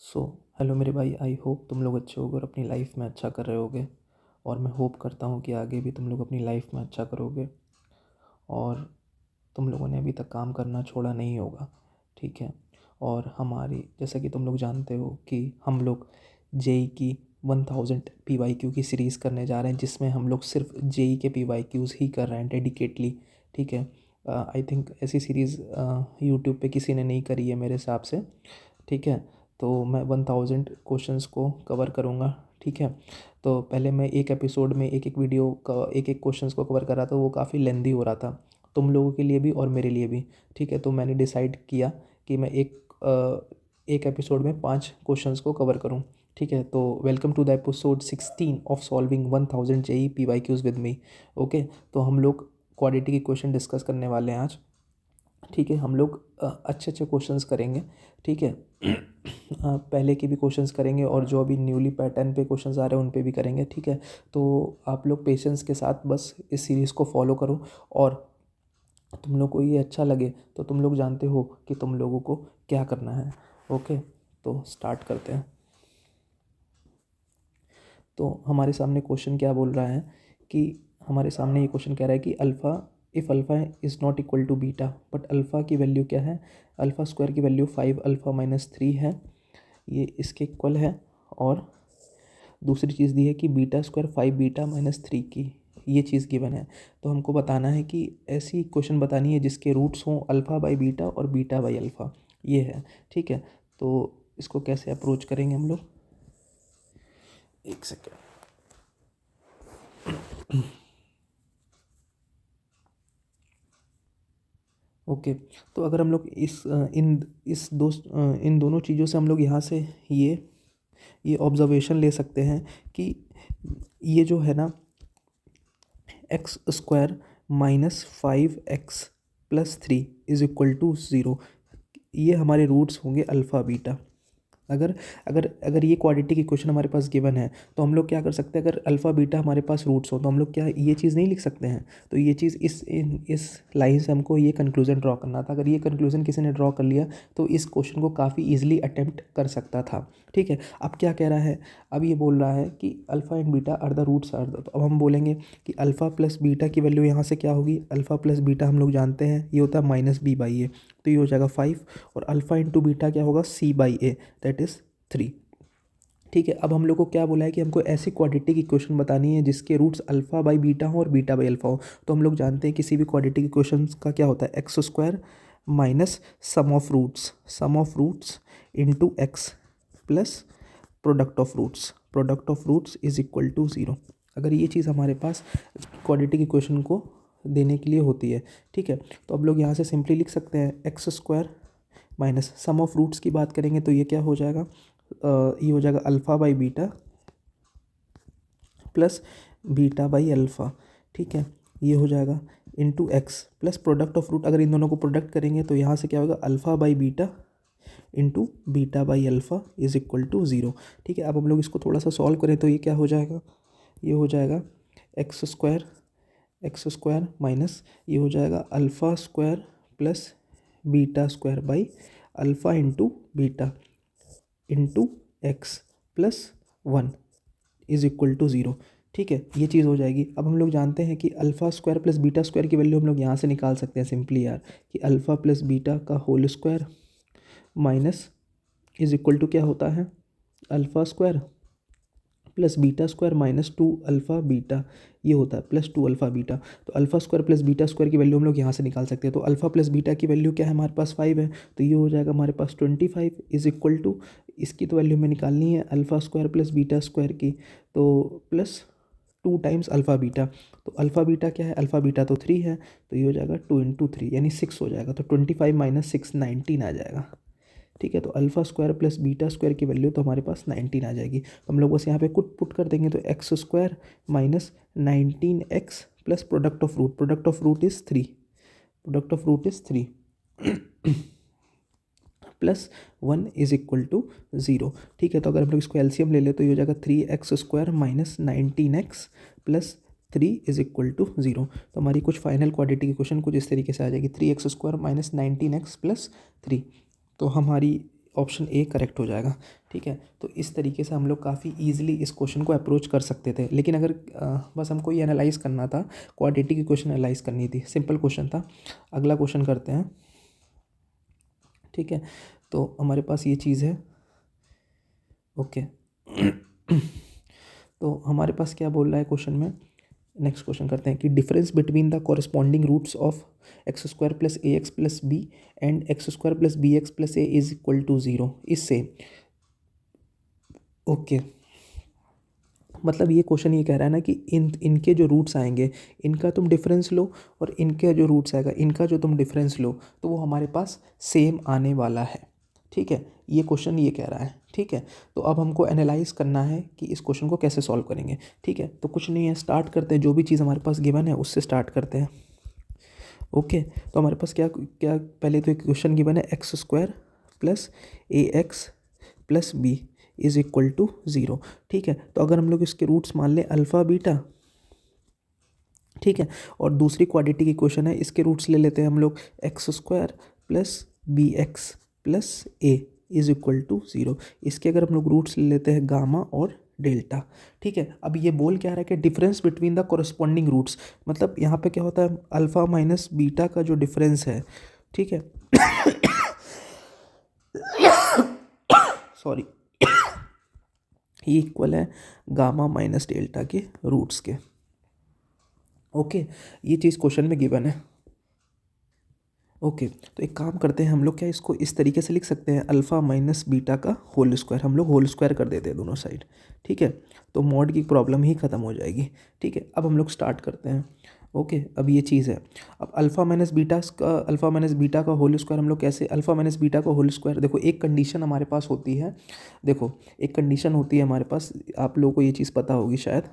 So hello मेरे भाई, I hope तुम लोग अच्छे होगे और अपनी लाइफ में अच्छा कर रहे होगे। और मैं होप करता हूँ कि आगे भी तुम लोग अपनी लाइफ में अच्छा करोगे और तुम लोगों ने अभी तक काम करना छोड़ा नहीं होगा। ठीक है। और हमारी जैसा कि तुम लोग जानते हो कि हम लोग जेई की 1000 PYQ की सीरीज़ करने जा रहे हैं, जिसमें हम लोग सिर्फ जेई के PYQs ही कर रहे हैं डेडिकेटली। ठीक है। आई थिंक ऐसी सीरीज़ यूट्यूब पे किसी ने नहीं करी है मेरे हिसाब से। ठीक है। तो मैं 1000 क्वेश्चंस को कवर करूँगा। ठीक है। तो पहले मैं एक एपिसोड में एक एक वीडियो का एक एक क्वेश्चंस को कवर कर रहा था, वो काफ़ी लेंदी हो रहा था तुम लोगों के लिए भी और मेरे लिए भी। ठीक है। तो मैंने डिसाइड किया कि मैं एक एपिसोड में 5 क्वेश्चंस को कवर करूँ। ठीक है। तो welcome to the episode 16 of solving 1000 JEE PYQs with me. Okay. तो हम लोग क्वाड्रेटिक इक्वेशन डिस्कस करने वाले हैं आज। ठीक है। हम लोग अच्छे अच्छे क्वेश्चंस करेंगे। ठीक है। पहले के भी क्वेश्चंस करेंगे और जो अभी न्यूली पैटर्न पे क्वेश्चंस आ रहे हैं उन पे भी करेंगे। ठीक है। तो आप लोग पेशेंस के साथ बस इस सीरीज़ को फॉलो करो। और तुम लोग को ये अच्छा लगे तो तुम लोग जानते हो कि तुम लोगों को क्या करना है। ओके। तो स्टार्ट करते हैं। तो हमारे सामने क्वेश्चन क्या बोल रहा है कि हमारे सामने ये क्वेश्चन कह रहा है कि alpha if alpha is not equal to beta, but alpha की वैल्यू क्या है। अल्फ़ा स्क्वायर की वैल्यू 5 अल्फ़ा - 3 है, ये इसके इक्वल है। और दूसरी चीज़ दी है कि बीटा स्क्वायर 5 बीटा - 3 की, ये चीज़ गिवन है। तो हमको बताना है कि ऐसी क्वेश्चन बतानी है जिसके रूट्स हों अल्फ़ा बाई बीटा और बीटा बाई अल्फ़ा, ये है। ठीक है। तो इसको कैसे अप्रोच करेंगे हम लोग, एक सेकेंड। ओके। तो अगर हम लोग इन दोनों चीज़ों से हम लोग यहाँ से ये ऑब्जर्वेशन ले सकते हैं कि ये जो है ना x² - 5x + 3 is equal to 0, ये हमारे रूट्स होंगे अल्फ़ा बीटा। अगर अगर अगर ये क्वाड्रेटिक इक्वेशन हमारे पास गिवन है तो हम लोग क्या कर सकते हैं, अगर अल्फ़ा बीटा हमारे पास रूट्स हो तो हम लोग क्या ये चीज़ नहीं लिख सकते हैं। तो ये चीज़ इस लाइन से हमको ये कंक्लूज़न ड्रॉ करना था। अगर ये कंक्लूज़न किसी ने ड्रॉ कर लिया तो इस क्वेश्चन को काफ़ी ईजिली अटेम्प्ट कर सकता था। ठीक है। अब क्या कह रहा है, अब ये बोल रहा है कि alpha and beta are the roots are the, तो अब हम बोलेंगे कि अल्फ़ा प्लस बीटा की वैल्यू यहाँ से क्या होगी। अल्फ़ा प्लस बीटा हम लोग जानते हैं ये होता है -b/a, तो ये हो जाएगा 5। और अल्फ़ा इंटू बीटा क्या होगा c/a, दैट इज़ 3। ठीक है। अब हम लोग को क्या बोला है कि हमको ऐसी क्वाड्रेटिक इक्वेशन बतानी है जिसके रूट्स अल्फ़ा बाई बीटा हो और बीटा बाई अल्फ़ा हो। तो हम लोग जानते हैं किसी भी क्वाड्रेटिक इक्वेशन का क्या होता है, x² minus sum of roots into x plus product of roots is equal to 0। अगर ये चीज़ हमारे पास क्वाड्रेटिक इक्वेशन को देने के लिए होती है। ठीक है। तो अब लोग यहाँ से सिंपली लिख सकते हैं x² minus sum of roots की बात करेंगे तो ये क्या हो जाएगा, ये हो जाएगा alpha by beta plus beta by alpha. ठीक है। ये हो जाएगा into x plus product of root, अगर इन दोनों को प्रोडक्ट करेंगे तो यहाँ से क्या होगा alpha by beta into beta by alpha is equal to 0। ठीक है। अब हम लोग इसको थोड़ा सा सॉल्व करें तो ये क्या हो जाएगा, ये हो जाएगा एक्स स्क्वायर माइनस ये हो जाएगा alpha square plus beta square by alpha into beta into x plus 1 is equal to 0। ठीक है। ये चीज़ हो जाएगी। अब हम लोग जानते हैं कि alpha square plus beta square की वैल्यू हम लोग यहाँ से निकाल सकते हैं सिंपली यार, कि अल्फ़ा प्लस बीटा का whole square minus is equal to क्या होता है alpha square plus beta square minus 2 alpha beta, ये होता है प्लस 2 अल्फ़ा बीटा। तो alpha square plus beta square की वैल्यू हम लोग यहाँ से निकाल सकते हैं। तो अल्फ़ा प्लस बीटा की वैल्यू क्या है हमारे पास 5 है, तो ये हो जाएगा हमारे पास 25 इज़ इक्वल टू, इसकी तो वैल्यू हमें निकालनी है alpha square plus beta square की, तो प्लस 2 टाइम्स अल्फ़ा बीटा। तो अल्फ़ा बीटा क्या है, अल्फ़ा बीटा तो 3 है, तो ये हो जाएगा 2 इंटू 3 यानी 6 हो जाएगा। तो 25 माइनस 6 19 आ जाएगा। ठीक है। तो alpha square plus beta square की वैल्यू तो हमारे पास 19 आ जाएगी। तो हम लोग बस यहाँ पे कुछ पुट कर देंगे तो x² minus 19x plus product of root is 3, plus 1 is equal to 0। ठीक है। तो अगर हम लोग इसको एलसीएम ले ले तो ये हो जाएगा 3x² minus 19x plus 3 is equal to 0। तो हमारी कुछ फाइनल क्वाड्रेटिक इक्वेशन कुछ इस तरीके से आ जाएगी 3x² माइनस 19x प्लस 3। तो हमारी ऑप्शन ए करेक्ट हो जाएगा। ठीक है, तो इस तरीके से हम लोग काफ़ी ईजिली इस क्वेश्चन को अप्रोच कर सकते थे। लेकिन अगर बस हमको ये एनालाइज करना था, क्वाड्रेटिक की क्वेश्चन एनालाइज करनी थी, सिंपल क्वेश्चन था। अगला क्वेश्चन करते हैं। ठीक है, तो हमारे पास ये चीज़ है। ओके तो हमारे पास क्या बोल रहा है क्वेश्चन में, नेक्स्ट क्वेश्चन करते हैं कि difference between the corresponding roots of x square plus a x plus b and x square plus b x plus a is equal to zero. इससे ओके मतलब ये क्वेश्चन ये कह रहा है ना कि इनके जो रूट्स आएंगे इनका तुम डिफरेंस लो, और इनके जो रूट्स आएगा इनका जो तुम डिफरेंस लो, तो वो हमारे पास सेम आने वाला है। ठीक है, ये क्वेश्चन ये कह रहा है। ठीक है, तो अब हमको एनालाइज करना है कि इस क्वेश्चन को कैसे सॉल्व करेंगे। ठीक है, तो कुछ नहीं है, स्टार्ट करते हैं, जो भी चीज़ हमारे पास गिवन है उससे स्टार्ट करते हैं। ओके, तो हमारे पास क्या क्या पहले तो एक क्वेश्चन गिवन है, x square plus a x plus b is equal to zero. ठीक है, तो अगर हम लोग इसके रूट्स मान लें अल्फ़ा बीटा, ठीक है, और दूसरी क्वाड्रेटिक इक्वेशन है, इसके रूट्स ले लेते हैं हम लोग, x square plus b x plus a is equal to zero. इसके अगर हम लोग रूट्स ले लेते हैं गामा और डेल्टा। ठीक है, अब ये बोल क्या रहा है कि difference between the corresponding roots, मतलब यहाँ पे क्या होता है, अल्फ़ा माइनस बीटा का जो डिफरेंस है, ठीक है सॉरी ये इक्वल है गामा माइनस डेल्टा के रूट्स के। ओके, ये चीज़ क्वेश्चन में गिवन है। ओके, तो एक काम करते हैं हम लोग, क्या इसको इस तरीके से लिख सकते हैं, अल्फ़ा माइनस बीटा का होल स्क्वायर, हम लोग होल स्क्वायर कर देते हैं दोनों साइड। ठीक है, तो मॉड की प्रॉब्लम ही ख़त्म हो जाएगी। ठीक है, अब हम लोग स्टार्ट करते हैं। ओके, अब ये चीज़ है, अब अल्फ़ा माइनस बीटा का होल स्क्वायर हम लोग कैसे, अल्फ़ा माइनस बीटा का होल स्क्वायर, देखो एक कंडीशन हमारे पास होती है, देखो एक कंडीशन होती है हमारे पास, आप लोगों को ये चीज़ पता होगी शायद,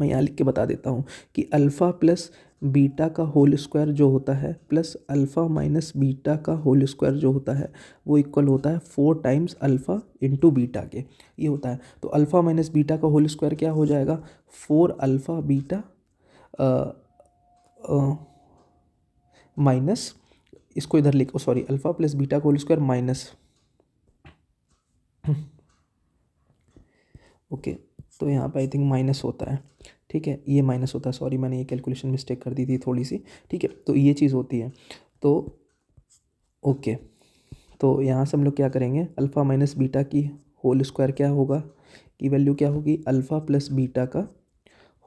मैं यहाँ लिख के बता देता हूँ कि अल्फ़ा प्लस बीटा का होल स्क्वायर जो होता है प्लस अल्फ़ा माइनस बीटा का होल स्क्वायर जो होता है वो इक्वल होता है 4 टाइम्स अल्फ़ा इंटू बीटा के, ये होता है। तो अल्फ़ा माइनस बीटा का होल स्क्वायर क्या हो जाएगा, 4 अल्फ़ा बीटा माइनस, इसको इधर लिखो, सॉरी अल्फ़ा प्लस बीटा का होल स्क्वायर माइनस, ओके, तो यहाँ पे आई थिंक माइनस होता है। ठीक है, ये माइनस होता है, सॉरी मैंने ये कैलकुलेशन मिस्टेक कर दी थी थोड़ी सी। ठीक है, तो ये चीज़ होती है। तो ओके, तो यहाँ से हम लोग क्या करेंगे, अल्फ़ा माइनस बीटा की होल स्क्वायर क्या होगा, की वैल्यू क्या होगी, अल्फ़ा प्लस बीटा का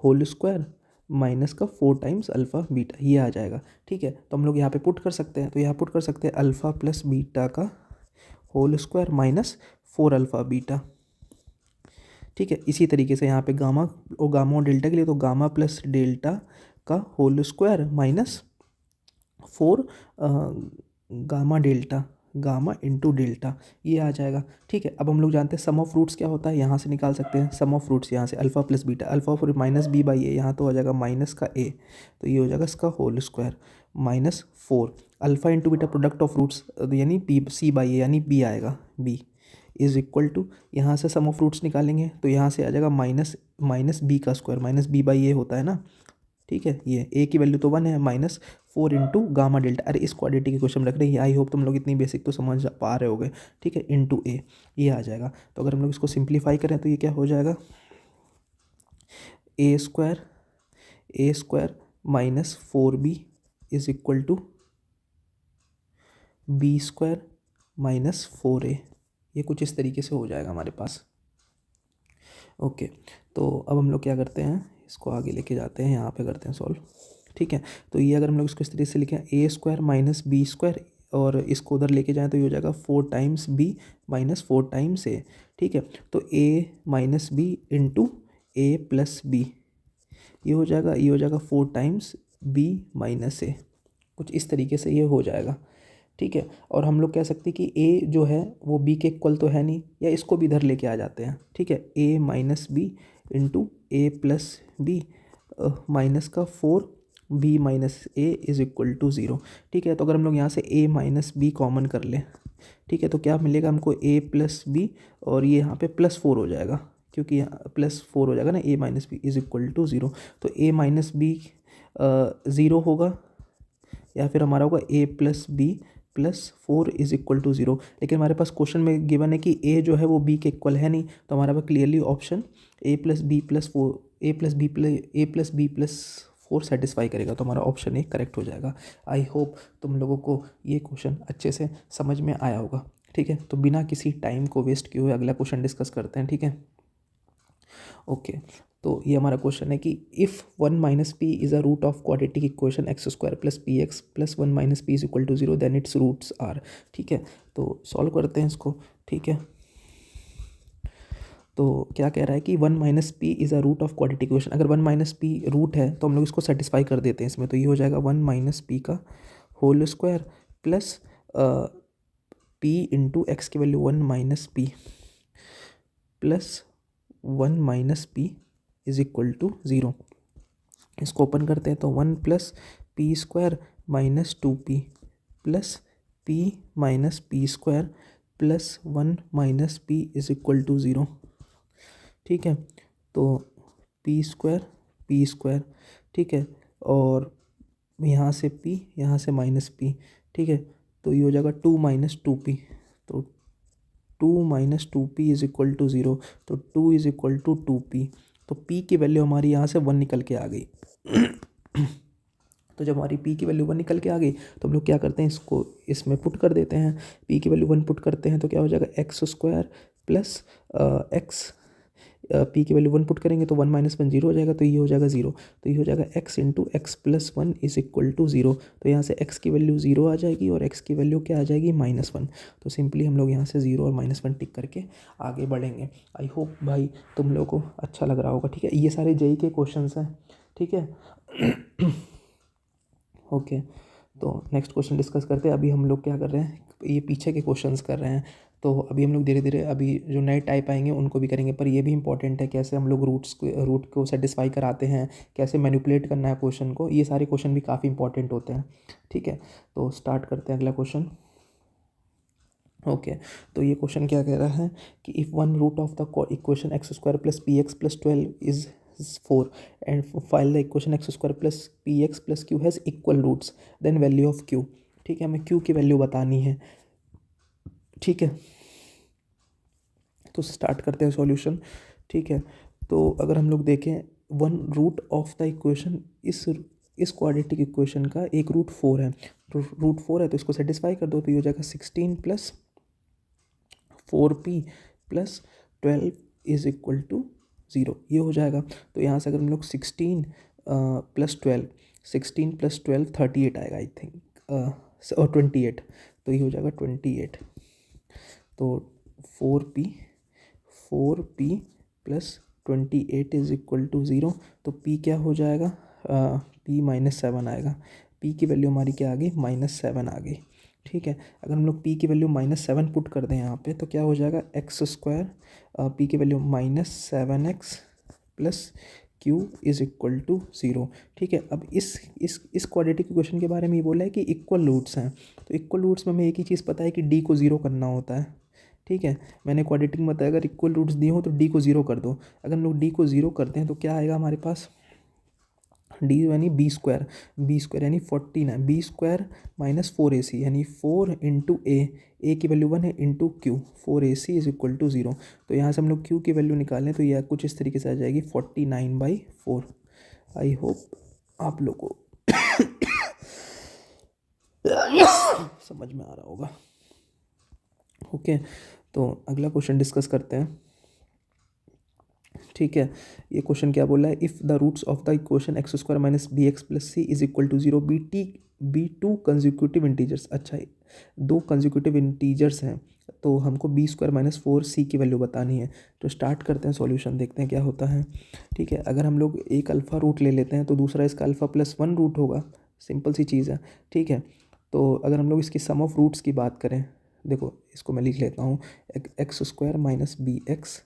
होल स्क्वायर माइनस का 4 टाइम्स अल्फ़ा बीटा, ये आ जाएगा। ठीक है, तो हम लोग यहाँ पे पुट कर सकते हैं, तो यहाँ पुट कर सकते हैं अल्फ़ा प्लस बीटा का whole square minus 4 alpha beta. ठीक है, इसी तरीके से यहाँ पे गामा और डेल्टा के लिए, तो गामा प्लस डेल्टा का whole square minus 4 gamma delta, gamma into delta, ये आ जाएगा। ठीक है, अब हम लोग जानते हैं सम ऑफ रूट्स क्या होता है, यहाँ से निकाल सकते हैं सम ऑफ रूट्स, यहाँ से अल्फ़ा प्लस बीटा, अल्फ़ा फिर माइनस बी बाई ए, यहाँ तो हो जाएगा माइनस का ए, तो ये हो जाएगा इसका whole square minus 4 alpha into beta product of roots, यानी बी सी बाई ए, यानी बी आएगा, बी इज़ इक्वल टू, यहाँ से सम ऑफ रूट्स निकालेंगे तो यहाँ से आ जाएगा माइनस बी का स्क्वायर, माइनस बी बाई ए होता है ना। ठीक है, ये ए की वैल्यू तो 1 है, माइनस 4 इंटू गामा डेल्टा, अरे इस क्वाड्रेटिक की क्वेश्चन रख रहे हैं, आई होप तुम लोग इतनी बेसिक तो समझ पा रहे होगे। ठीक है, इंटू ए, ये आ जाएगा। तो अगर हम लोग इसको सिंप्लीफाई करें तो ये क्या हो जाएगा, a square minus 4b is equal to b square minus 4a, ये कुछ इस तरीके से हो जाएगा हमारे पास। ओके, तो अब हम लोग क्या करते हैं, इसको आगे लेके जाते हैं, यहाँ पे करते हैं सॉल्व। ठीक है, तो ये अगर हम लोग इसको इस तरीके से लिखें, ए स्क्वायर माइनस बी स्क्वायर, और इसको उधर लेके जाएँ तो ये हो जाएगा 4 टाइम्स बी माइनस 4 टाइम्स ए। ठीक है, तो ए minus b into a plus B, ये हो जाएगा 4 टाइम्स बी माइनस ए, कुछ इस तरीके से ये हो जाएगा। ठीक है, और हम लोग कह सकते हैं कि ए जो है वो बी के इक्वल तो है नहीं, या इसको भी इधर लेके आ जाते हैं। ठीक है, a minus b into a plus b minus का 4 b minus a is equal to 0। ठीक है, तो अगर हम लोग यहाँ से ए माइनस बी कॉमन कर लें, ठीक है, तो क्या मिलेगा हमको, ए प्लस बी, और ये यहाँ पे प्लस 4 हो जाएगा, क्योंकि यहाँ प्लस 4 हो जाएगा ना, a minus b is equal to 0। तो ए माइनस बी 0 होगा, या फिर हमारा होगा a plus b plus 4 is equal to 0। लेकिन हमारे पास क्वेश्चन में गिवन है कि ए जो है वो बी के इक्वल है नहीं, तो हमारे पास clearly option a plus b plus 4 a plus b plus 4 satisfy करेगा, तो हमारा ऑप्शन ए करेक्ट हो जाएगा। आई होप तुम लोगों को ये क्वेश्चन अच्छे से समझ में आया होगा। ठीक है, तो बिना किसी टाइम को वेस्ट किए हुए अगला क्वेश्चन डिस्कस करते हैं। ठीक है, ओके। तो ये हमारा क्वेश्चन है कि if 1 minus p is a root of quadratic equation x square plus p x plus 1 minus p is equal to 0 then its roots are. ठीक है, तो सॉल्व करते हैं इसको। ठीक है, तो क्या कह रहा है कि 1 minus p is a root of quadratic equation. अगर 1 माइनस पी रूट है तो हम लोग इसको सेटिस्फाई कर देते हैं इसमें, तो ये हो जाएगा 1 माइनस पी का whole square plus p into x की value 1 minus p plus 1 minus p is equal to 0। इसको ओपन करते हैं तो 1 plus p square minus 2p plus p minus p square plus 1 minus p is equal to 0। ठीक है, तो P square ठीक है, और यहाँ से p यहाँ से माइनस p। ठीक है, तो ये हो जाएगा 2 माइनस 2p, तो 2 minus 2p is equal to 0, तो 2 इज इक्वल टू 2p। तो p की वैल्यू हमारी यहाँ से 1 निकल के आ गई। तो जब हमारी p की वैल्यू 1 निकल के आ गई तो हम लोग क्या करते हैं, इसको इसमें पुट कर देते हैं। p की वैल्यू 1 पुट करते हैं तो क्या हो जाएगा, x square plus x, P की वैल्यू 1 पुट करेंगे तो 1 माइनस 1 जीरो हो जाएगा, तो ये हो जाएगा 0। तो ये हो जाएगा x into x plus 1 is equal to 0। तो यहाँ से x की वैल्यू 0 आ जाएगी और x की वैल्यू क्या आ जाएगी, -1। तो सिंपली हम लोग यहाँ से 0 और -1 टिक करके आगे बढ़ेंगे। आई होप भाई तुम लोगों को अच्छा लग रहा होगा। ठीक है, ये सारे जेई के क्वेश्चन हैं। ठीक है, ओके। तो नेक्स्ट क्वेश्चन डिस्कस करते हैं। अभी हम लोग क्या कर रहे हैं, ये पीछे के क्वेश्चंस कर रहे हैं। तो अभी हम लोग धीरे धीरे अभी जो नए टाइप आएंगे उनको भी करेंगे, पर ये भी इंपॉर्टेंट है कैसे हम लोग रूट को सेटिस्फाई कराते हैं, कैसे मैनिपुलेट करना है क्वेश्चन को। ये सारे क्वेश्चन भी काफ़ी इंपॉर्टेंट होते हैं। ठीक है, तो स्टार्ट करते हैं अगला क्वेश्चन। ओके, तो ये क्वेश्चन क्या कह रहा है कि if one root of the equation x square plus p x plus 12 is 4 and while the equation x square plus p x plus q has equal roots then value of q. ठीक है, हमें Q की value बतानी है। ठीक है, तो start करते हैं सॉल्यूशन। ठीक है, तो अगर हम लोग देखें one root of the equation, इस क्वाड्रेटिक इक्वेशन का एक रूट 4 है, तो रूट 4 है तो इसको सेटिस्फाई कर दो, तो ये हो जाएगा 16 plus 4p plus 12 is equal to 0। ये हो जाएगा। तो यहाँ से अगर हम लोग 16 प्लस 12, 16 प्लस 12 38 आएगा आई थिंक, और 28, तो ये हो जाएगा 28। तो 4p plus 28 is equal to 0। तो p क्या हो जाएगा, p -7 आएगा। p की वैल्यू हमारी क्या आ गई, -7 आ गई। ठीक है, अगर हम लोग p की वैल्यू -7 पुट कर दें यहाँ पे तो क्या हो जाएगा, एक्स स्क्वायर, p की value -7x plus q is equal to 0। ठीक है, अब इस क्वाड्रेटिक इक्वेशन के बारे में ये बोला है कि इक्वल रूट्स हैं, तो इक्वल रूट्स में हमें एक ही चीज़ पता है कि d को 0 करना होता है। ठीक है, मैंने क्वाड्रेटिक में बताया अगर इक्वल रूट्स दिए हो तो d को 0 कर दो। अगर हम लोग d को 0 करते हैं तो क्या आएगा हमारे पास, d यानी बी स्क्वायर यानी 14 है, बी स्क्वायर माइनस 4ac यानी 4 इंटू ए की वैल्यू 1 है into q, 4ac is equal to 0। तो यहाँ से हम लोग q की वैल्यू निकालें तो यह कुछ इस तरीके से आ जाएगी 49/4। आई होप आप लोग को समझ में आ रहा होगा। ओके, तो अगला क्वेश्चन डिस्कस करते हैं। ठीक है, ये क्वेश्चन क्या बोला है, if the roots of the equation x square minus b x plus c is equal to 0 be two consecutive integers. अच्छा, 2 कंजिक्यूटिव इंटीजर्स हैं, तो हमको बी स्क्वायर माइनस 4c की वैल्यू बतानी है। तो स्टार्ट करते हैं सॉल्यूशन, देखते हैं क्या होता है। ठीक है, अगर हम लोग एक अल्फ़ा रूट ले लेते हैं तो दूसरा इसका अल्फ़ा प्लस 1 रूट होगा, सिंपल सी चीज़ है। ठीक है, तो अगर हम लोग इसकी सम ऑफ रूट्स की बात करें, देखो इसको मैं लिख लेता हूँ, x square minus b x,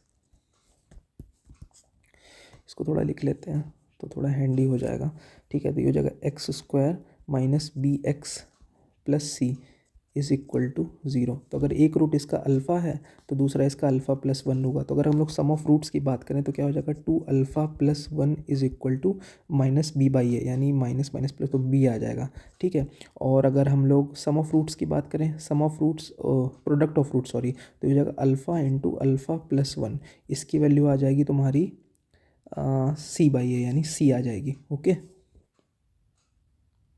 इसको थोड़ा लिख लेते हैं तो थोड़ा हैंडी हो जाएगा। ठीक है, तो ये हो जाएगा x square minus b x plus c is equal to zero. तो अगर एक रूट इसका अल्फ़ा है तो दूसरा इसका अल्फ़ा प्लस वन होगा। तो अगर हम लोग सम ऑफ रूट्स की बात करें तो क्या हो जाएगा, two alpha plus one is equal to minus b by a, यानी माइनस माइनस प्लस तो बी आ जाएगा। ठीक है। और अगर हम लोग सम ऑफ रूट्स की बात करें, sum of roots product of root sorry, तो ये हो जाएगा alpha into alpha plus one, इसकी वैल्यू आ जाएगी तुम्हारी सी बाई ए, यानी सी आ जाएगी। Okay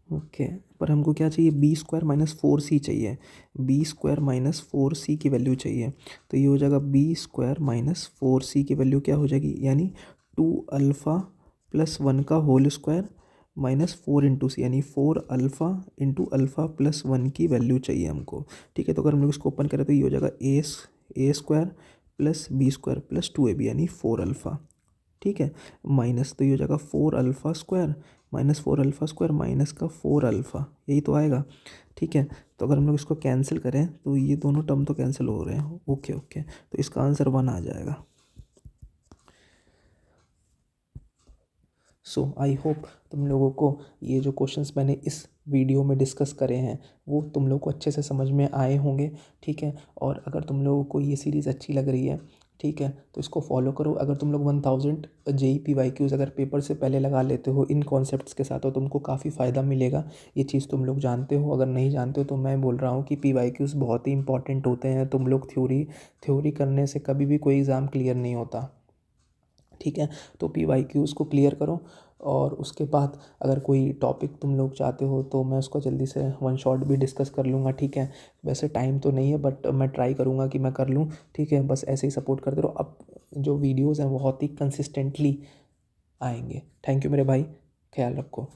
okay. पर हमको क्या चाहिए, b square minus four c चाहिए, b square minus four c की वैल्यू चाहिए। तो ये हो जाएगा b square minus four c की वैल्यू क्या हो जाएगी, यानी टू अल्फ़ा प्लस वन का whole square minus four into c, यानी four alpha into alpha plus one की वैल्यू चाहिए हमको। ठीक है। तो अगर हम लोग इसको ओपन करें तो ये हो जाएगा a square plus b square plus two a b, यानी फोर अल्फ़ा। ठीक है। माइनस, तो ये हो जाएगा four alpha square minus four alpha square minus का फोर अल्फ़ा, यही तो आएगा। ठीक है। तो अगर हम लोग इसको कैंसिल करें तो ये दोनों टर्म तो कैंसिल हो रहे हैं। ओके ओके, तो इसका आंसर वन आ जाएगा। सो आई होप तुम लोगों को ये जो क्वेश्चंस मैंने इस वीडियो में डिस्कस करे हैं वो तुम लोग को अच्छे से समझ में आए होंगे। ठीक है। और अगर तुम लोगों को ये सीरीज़ अच्छी लग रही है, ठीक है, तो इसको फॉलो करो। अगर तुम लोग 1000 JEE अगर पेपर से पहले लगा लेते हो इन कॉन्सेप्ट्स के साथ तो तुमको काफ़ी फ़ायदा मिलेगा। ये चीज़ तुम लोग जानते हो, अगर नहीं जानते हो तो मैं बोल रहा हूँ कि PYQs बहुत ही इंपॉर्टेंट होते हैं। तुम लोग थ्योरी करने से कभी भी कोई एग्ज़ाम क्लियर नहीं होता। ठीक है। तो PYQs को क्लियर करो और उसके बाद अगर कोई टॉपिक तुम लोग चाहते हो तो मैं उसको जल्दी से वन शॉट भी डिस्कस कर लूँगा। ठीक है। वैसे टाइम तो नहीं है बट मैं ट्राई करूँगा कि मैं कर लूँ। ठीक है। बस ऐसे ही सपोर्ट करते रहो। अब जो वीडियोज़ हैं बहुत ही कंसिस्टेंटली आएंगे। थैंक यू मेरे भाई, ख्याल रखो।